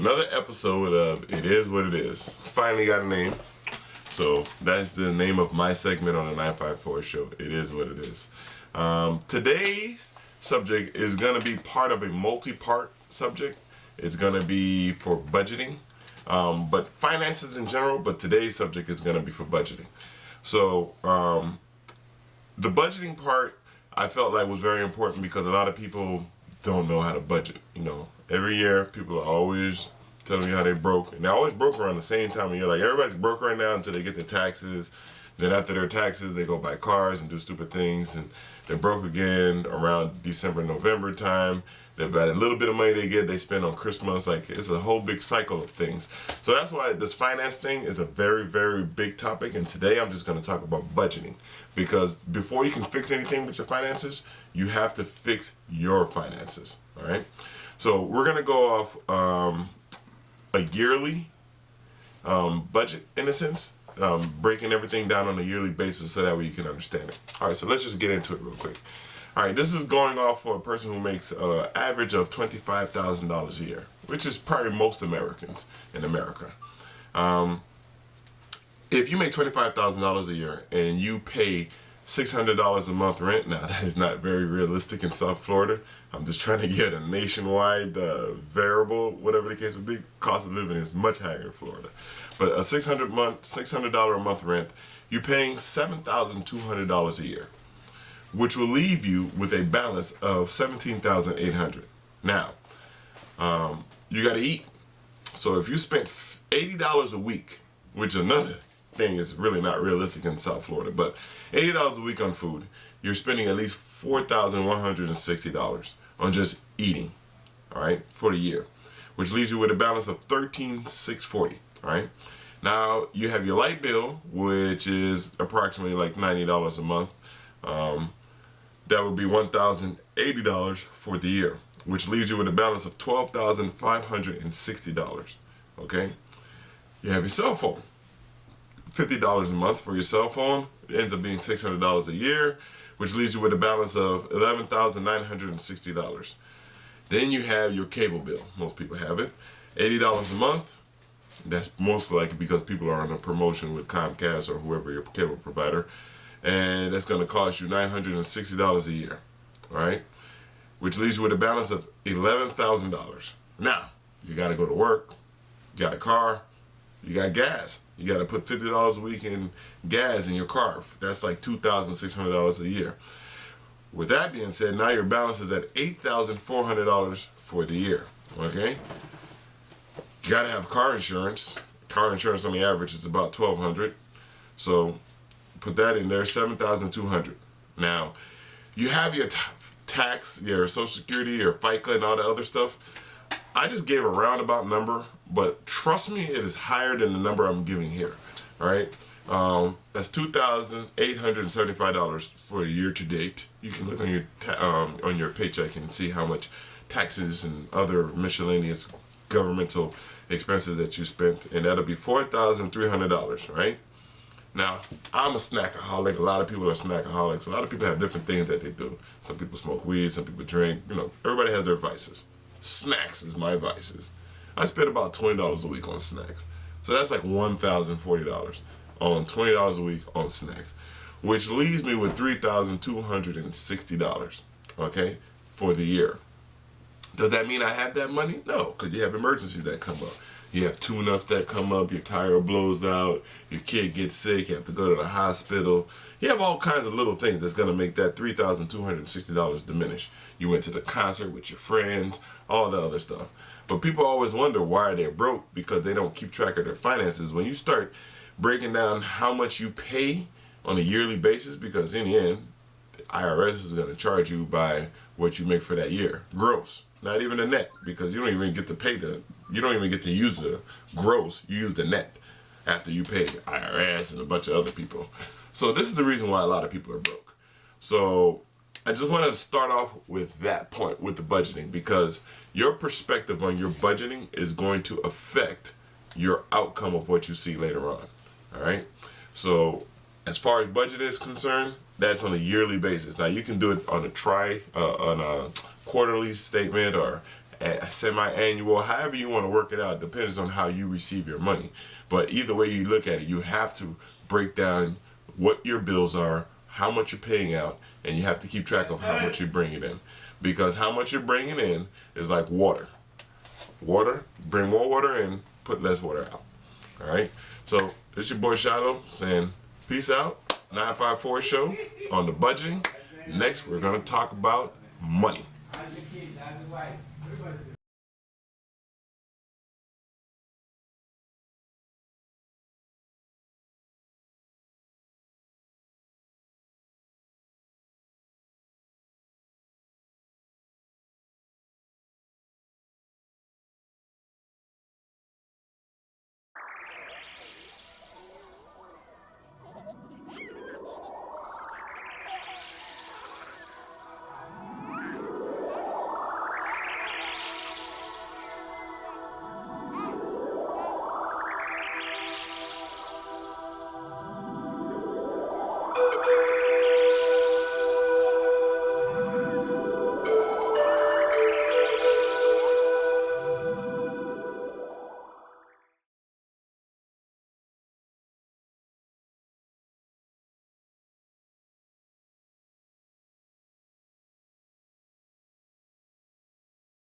another episode of It Is What It Is. Finally got a name. So that's the name of my segment on the 954 show. It is what it is. Today's subject is going to be part of a multi-part subject. It's going to be for budgeting, but finances in general, but today's subject is going to be for budgeting. So the budgeting part I felt like was very important because a lot of people don't know how to budget. You know, every year people are always telling you how they broke, and they're always broke around the same time of year. Like, everybody's broke right now until they get their taxes. Then after their taxes, they go buy cars and do stupid things, and they're broke again around December, November time. They've got a little bit of money they get, they spend on Christmas. Like, it's a whole big cycle of things. So that's why this finance thing is a very, very big topic. And today I'm just going to talk about budgeting, because before you can fix anything with your finances, you have to fix your finances. All right. So we're going to go off a yearly budget, in a sense, breaking everything down on a yearly basis so that way you can understand it. All right, so let's just get into it real quick. All right, this is going off for a person who makes an average of $25,000 a year, which is probably most Americans in America. If you make $25,000 a year and you pay $600 a month rent, now that is not very realistic in South Florida. I'm just trying to get a nationwide variable, whatever the case would be. Cost of living is much higher in Florida. But a $600 a month rent, you're paying $7,200 a year, which will leave you with a balance of $17,800. Now, you got to eat. So if you spent $80 a week, which another thing is really not realistic in South Florida, but $80 a week on food, you're spending at least $4,160 on just eating, all right, for the year, which leaves you with a balance of $13,640, all right? Now, you have your light bill, which is approximately like $90 a month. That would be $1,080 for the year, which leaves you with a balance of $12,560, okay? You have your cell phone. $50 a month for your cell phone. It ends up being $600 a year, which leaves you with a balance of $11,960. Then you have your cable bill. Most people have it. $80 a month. That's most likely because people are on a promotion with Comcast or whoever your cable provider. And that's going to cost you $960 a year. All right? Which leaves you with a balance of $11,000. Now, you got to go to work. You got a car. You got gas. You got to put $50 a week in gas in your car. That's like $2,600 a year. With that being said, now your balance is at $8,400 for the year. Okay? You got to have car insurance. Car insurance on the average is about $1,200. So put that in there, $7,200. Now, you have your tax, your Social Security, your FICA, and all that other stuff. I just gave a roundabout number, but trust me, it is higher than the number I'm giving here. All right, that's $2,875 for a year to date. You can look on your paycheck and see how much taxes and other miscellaneous governmental expenses that you spent, and that'll be $4,300. Right? Now, I'm a snackaholic. A lot of people are snackaholics. A lot of people have different things that they do. Some people smoke weed. Some people drink. You know, everybody has their vices. Snacks is my vices. I spend about $20 a week on snacks. So that's like $1,040 on $20 a week on snacks, which leaves me with $3,260, okay, for the year. Does that mean I have that money? No, because you have emergencies that come up. You have tune-ups that come up, your tire blows out, your kid gets sick, you have to go to the hospital. You have all kinds of little things that's going to make that $3,260 diminish. You went to the concert with your friends, all the other stuff. But people always wonder why they're broke, because they don't keep track of their finances. When you start breaking down how much you pay on a yearly basis, because in the end, the IRS is going to charge you by what you make for that year, gross. Not even the net, because you don't even get to pay you don't even get to use the gross. You use the net after you pay IRS and a bunch of other people. So this is the reason why a lot of people are broke. So I just wanted to start off with that point, with the budgeting, because your perspective on your budgeting is going to affect your outcome of what you see later on. All right. So as far as budget is concerned, that's on a yearly basis. Now you can do it on a quarterly statement or semi-annual, however you want to work it out, depends on how you receive your money. But either way you look at it, you have to break down what your bills are, how much you're paying out, and you have to keep track of how much you're bringing in. Because how much you're bringing in is like water. Water, bring more water in, put less water out. All right? So it's your boy Shiloh saying peace out. 954 show on the budgeting. Next, we're going to talk about money.